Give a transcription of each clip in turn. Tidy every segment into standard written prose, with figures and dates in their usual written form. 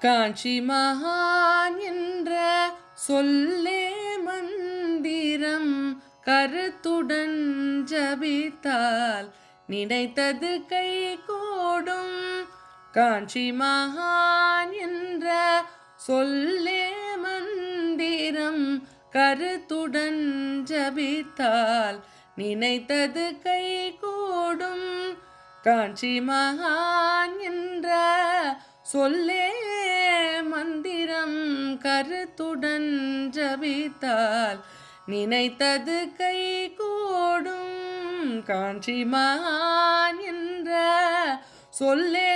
காஞ்சி மகான் என்ற சொல்லே மந்திரம் கருத்துடன் ஜபித்தால் நினைத்தது கை கூடும். காஞ்சி மகான் என்ற சொல்லே மந்திரம் கருத்துடன் ஜபித்தால் நினைத்தது கை கூடும். காஞ்சி மகான் என்ற சொல்லே மந்திரம் கருத்துடன் ஜபித்தால் நினைத்தது கை கூடும். காஞ்சி மகான் என்ற சொல்லே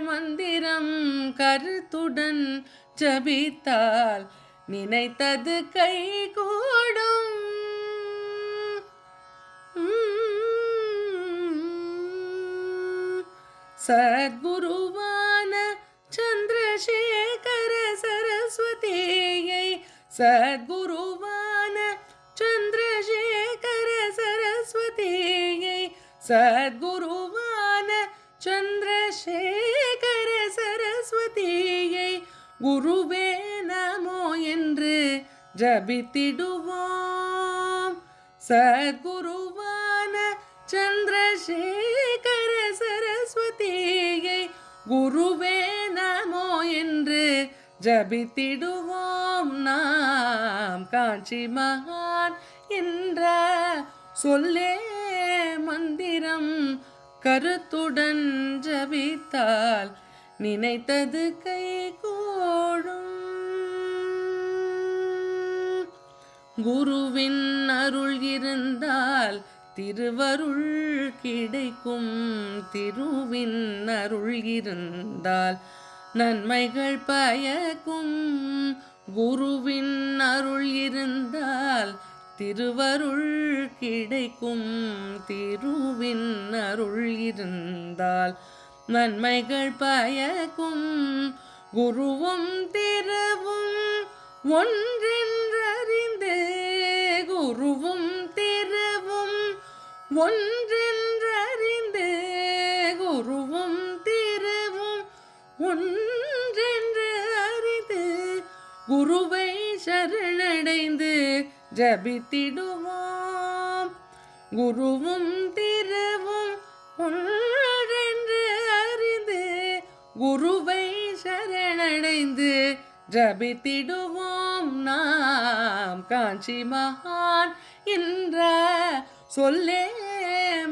மந்திரம் கருத்துடன் ஜபித்தால் நினைத்தது கை கூடும். சத்குருவான சந்திரசேகர சரஸ்வதியை, சத்குருவான சந்திரசேகர சரஸ்வதியை, சத்குருவான சந்திரசேகர சரஸ்வதியை குருவே நமோ என்று ஜபித்திடுவோம். சத்குருவான சந்திரசேகர சரஸ்வதியை குருவே நமோ என்று ஜபித்திடுவோம். நாம் காஞ்சி மகான் என்ற சொல்லே மந்திரம் கருத்துடன் ஜபித்தால் நினைத்தது கை கூடும். குருவின் அருள் இருந்தால் திருவருள் கிடைக்கும். திருவின் அருள் இருந்தால் நன்மைகள் பயக்கும். குருவின் அருள் இருந்தால் திருவருள் கிடைக்கும். திருவின் அருள் இருந்தால் நன்மைகள் பயக்கும். குருவும் திருவும் ஒன்றென்றறிந்து, குருவும் திருவும் ஒன்றென்றறிந்து, குருவும் திருவும் ஒன்றென்று அறிந்து குருவை சரணடைந்து ஜபித்திடுவோம். குருவும் திருவும் ஒன்றென்று அறிந்து குருவை சரணடைந்து ஜபித்திடுவோம். நாம் காஞ்சி மகான் என்ற சொல்லே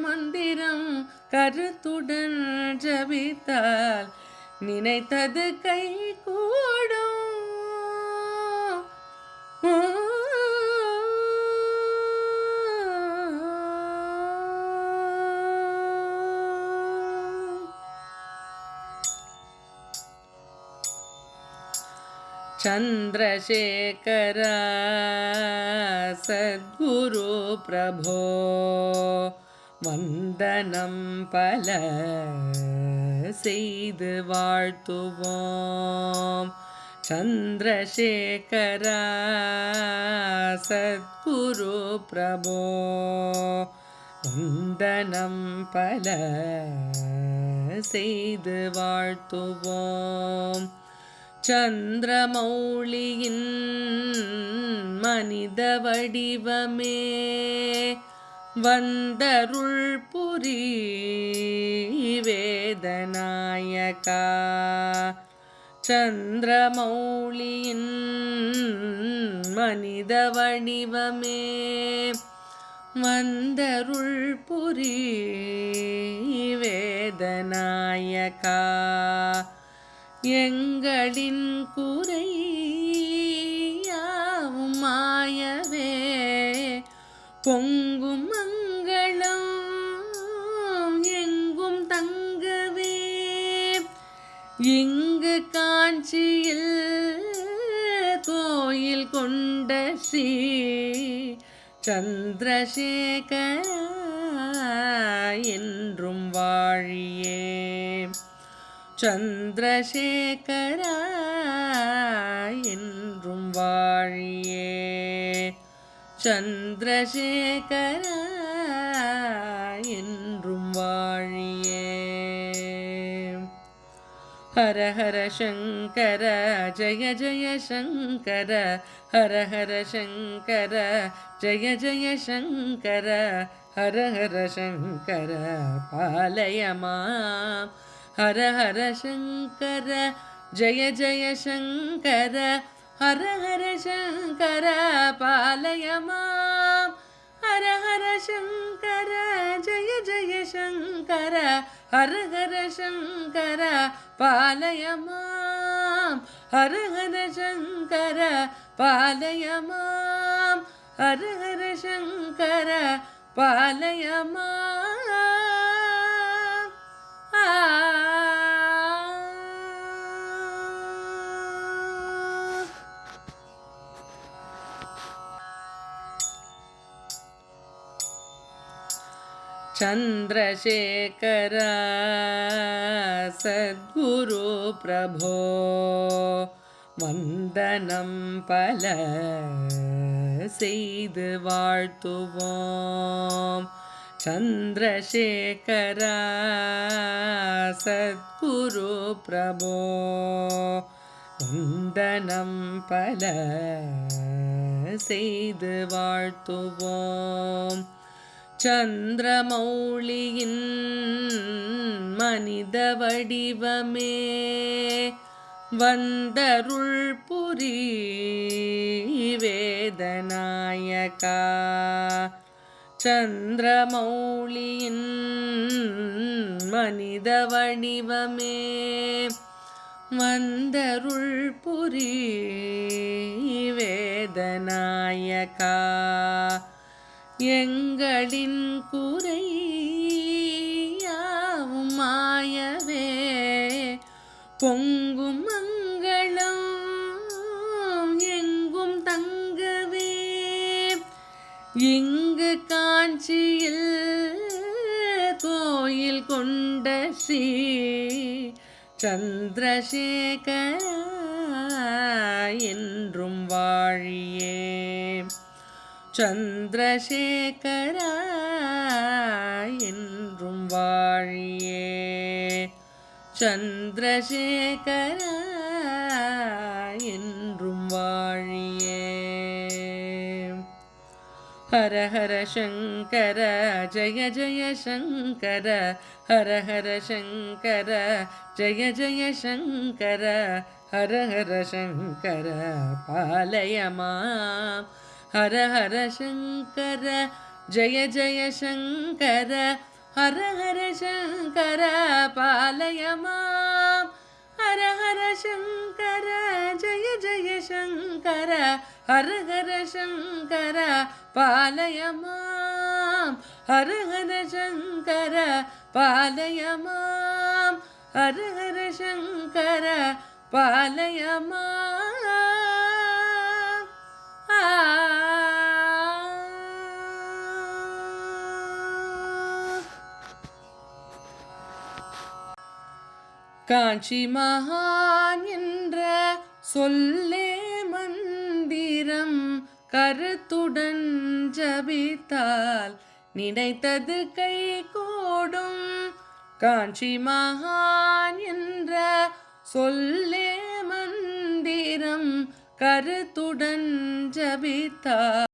மந்திரம் கருத்துடன் ஜபித்தால் நினைத்தது கை கூடும். चंद्रशेखर सद्गुरु प्रभो वंदनम पल செய்து வாழ்த்துவோம். चंद्रशेखर सद्गुरु प्रभो वंदनम पल செய்து வாழ்த்துவோம். சந்திரமௌலியின் மனித வடிவமே வந்தருள் புரி வேதநாயகா. சந்திரமௌலியின் மனித வடிவமே வந்தருள் புரி வேதநாயகா. எங்களின் குறை யாவும் மாயவே பொங்கும் மங்களம் எங்கும் தங்கவே. இங்கு காஞ்சியில் கோயில் கொண்ட ஸ்ரீ சந்திரசேகர என்றும் வாழியே. சந்திரசேகர என்றும் வாழியே. சந்திரசேகர என்றும் வாழியே. ஹர ஹர சங்கர ஜய ஜய சங்கர ஹர ஹர சங்கர ஜய ஜய சங்கர ஹர ஹர சங்கர பாலய மாம் ஹர ஹர சங்கர ஜய ஜய சங்கர ஹர ஹர சங்கர பாலய மாம் ஹர ஹர சங்கர ஜய ஜய சங்கர ஹர ஹர சங்கர பாலய மாம் ஹர ஹர சங்கர பாலய மாம் ஹர ஹர சங்கர பாலய மாம் चंद्रशेखर सद्गुरु प्रभो वंदनम पल செய்து வாழ்த்துவோம் चंद्रशेखर सद्गुरु प्रभो वंदनम पल செய்து வாழ்த்துவோம் சந்திரமௌலியின் மனித வடிவமே வந்தருள் புரி வேதநாயகா சந்திரமௌலியின் மனித வடிவமே வந்தருள் புரி வேதநாயகா எங்களின் குறையாவும் மாயவே பொங்கும் மங்களம் எங்கும் தங்கவே இங்கு காஞ்சியில் கோயில் கொண்ட ஸ்ரீ சந்திரசேகர என்றும் வாழியே சந்திரசேகர என்றும் வாழியே சந்திரசேகர என்றும் வாழியே ஹர ஹர சங்கர ஜய ஜய சங்கர ஹர ஹர சங்கர ஜய ஜய சங்கர ஹர ஹர சங்கர பாலய மாம் ஹர ஹர சங்கர ஜய ஜய சங்கர ஹர ஹர சங்கர பாலய மாம் ஹர ஹர சங்கர ஜய ஜய சங்கர ஹர ஹர சங்கர பாலய மாம் ஹர ஹர சங்கர பாலய மாம் ஹர ஹர சங்கர பாலய மாம் காஞ்சி மகான் என்ற சொல்லே மந்திரம் கருத்துடன் ஜபித்தால் நினைத்தது கை கூடும் காஞ்சி மகான் என்ற சொல்லே மந்திரம் கருத்துடன் ஜபித்தால்